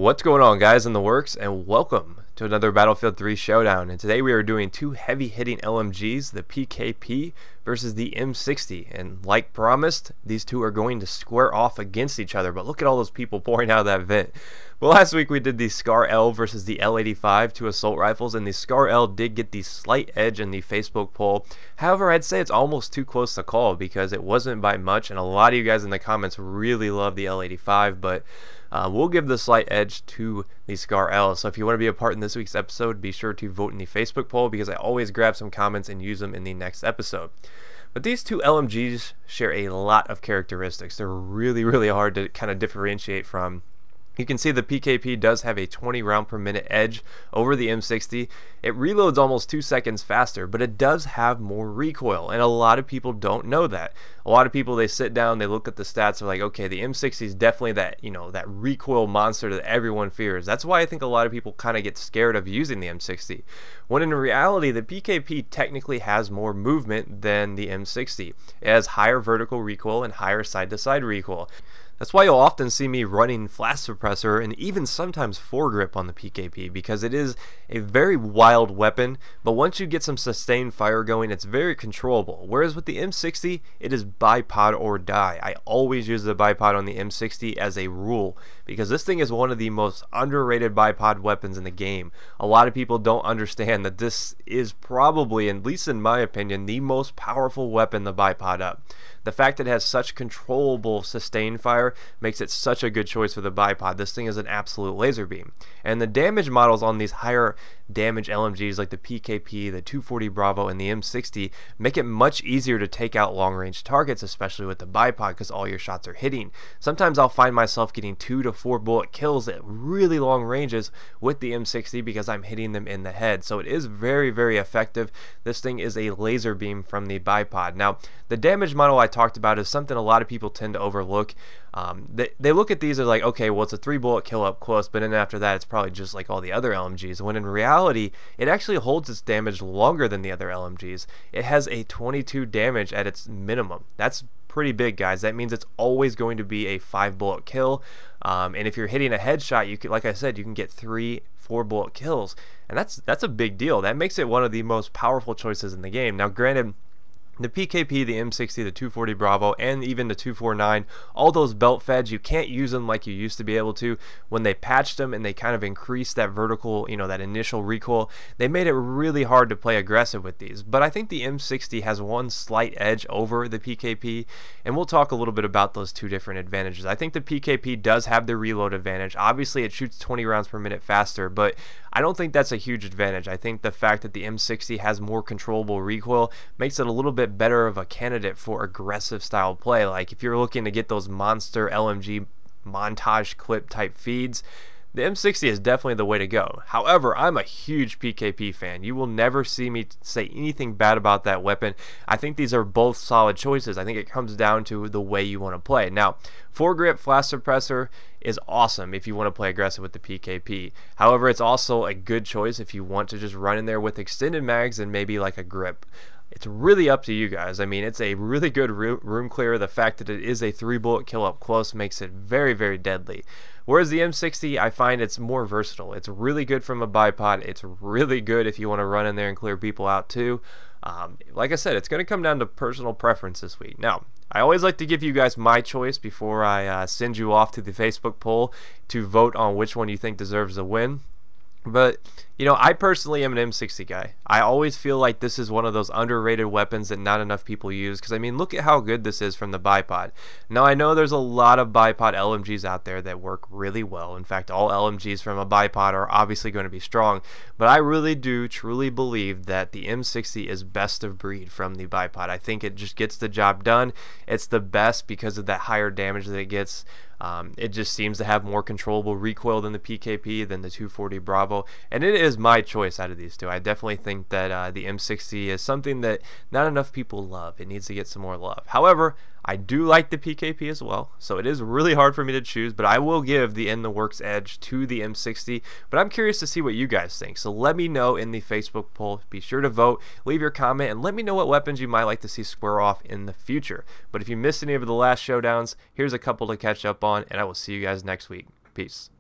What's going on, guys, in the works, and welcome to another Battlefield 3 Showdown. And today we are doing two heavy-hitting LMGs, the PKP versus the M60. And like promised, these two are going to square off against each other. But look at all those people pouring out of that vent. Well, last week we did the Scar L versus the L85, two assault rifles, and the Scar L did get the slight edge in the Facebook poll. However, I'd say it's almost too close to call because it wasn't by much, and a lot of you guys in the comments really love the L85, but we'll give the slight edge to the Scar L. So if you want to be a part in this week's episode, be sure to vote in the Facebook poll because I always grab some comments and use them in the next episode. But these two LMGs share a lot of characteristics. They're really hard to kind of differentiate from. You can see the PKP does have a 20 round per minute edge over the M60. It reloads almost 2 seconds faster, but it does have more recoil, and a lot of people don't know that. A lot of people, they sit down, they look at the stats, they're like, okay, the M60 is definitely that, that recoil monster that everyone fears. That's why I think a lot of people kind of get scared of using the M60. When in reality, the PKP technically has more movement than the M60. It has higher vertical recoil and higher side-to-side recoil. That's why you'll often see me running flash suppressor and even sometimes foregrip on the PKP because it is a very wild weapon, but once you get some sustained fire going, it's very controllable. Whereas with the M60, it is bipod or die. I always use the bipod on the M60 as a rule because this thing is one of the most underrated bipod weapons in the game. A lot of people don't understand that this is probably, at least in my opinion, the most powerful weapon to bipod up. The fact that it has such controllable sustained fire makes it such a good choice for the bipod. This thing is an absolute laser beam. And the damage models on these higher damage LMGs like the PKP, the 240 Bravo, and the M60 make it much easier to take out long-range targets, especially with the bipod because all your shots are hitting. Sometimes I'll find myself getting 2 to 4 bullet kills at really long ranges with the M60 because I'm hitting them in the head. So it is very effective. This thing is a laser beam from the bipod. Now, the damage model I talked about is something a lot of people tend to overlook. They look at these as like, okay, well, it's a 3 bullet kill up close, but then after that it's probably just like all the other LMGs, when in reality it actually holds its damage longer than the other LMGs. It has a 22 damage at its minimum. That's pretty big, guys. That means it's always going to be a 5 bullet kill, and if you're hitting a headshot, you can, like I said, you can get 3-4 bullet kills, and that's a big deal. That makes it one of the most powerful choices in the game. Now granted, the PKP, the M60, the 240 Bravo, and even the 249, all those belt feds, you can't use them like you used to be able to. When they patched them and they kind of increased that vertical, that initial recoil, they made it really hard to play aggressive with these. But I think the M60 has one slight edge over the PKP, and we'll talk a little bit about those two different advantages. I think the PKP does have the reload advantage. Obviously, it shoots 20 rounds per minute faster, but I don't think that's a huge advantage. I think the fact that the M60 has more controllable recoil makes it a little bit better of a candidate for aggressive style play. Like if you're looking to get those monster LMG montage clip type feeds, the M60 is definitely the way to go. However, I'm a huge PKP fan. You will never see me say anything bad about that weapon. I think these are both solid choices. I think it comes down to the way you want to play. Now, foregrip flash suppressor is awesome if you want to play aggressive with the PKP. However, it's also a good choice if you want to just run in there with extended mags and maybe like a grip. It's really up to you guys. I mean, it's a really good room clear. The fact that it is a 3 bullet kill up close makes it very deadly. Whereas the M60, I find it's more versatile. It's really good from a bipod. It's really good if you want to run in there and clear people out too. Like I said, it's going to come down to personal preference this week. Now, I always like to give you guys my choice before I send you off to the Facebook poll to vote on which one you think deserves a win. But, I personally am an M60 guy. I always feel like this is one of those underrated weapons that not enough people use because, I mean, look at how good this is from the bipod. Now, I know there's a lot of bipod LMGs out there that work really well. In fact, all LMGs from a bipod are obviously going to be strong, but I really do truly believe that the M60 is best of breed from the bipod. I think it just gets the job done. It's the best because of that higher damage that it gets. It just seems to have more controllable recoil than the PKP, than the 240 Bravo, and it is my choice out of these two. I definitely think that the M60 is something that not enough people love. It needs to get some more love. However, I do like the PKP as well, so it is really hard for me to choose, but I will give the in the works edge to the M60. But I'm curious to see what you guys think, so let me know in the Facebook poll. Be sure to vote, leave your comment, and let me know what weapons you might like to see square off in the future. But if you missed any of the last showdowns, here's a couple to catch up on, and I will see you guys next week. Peace.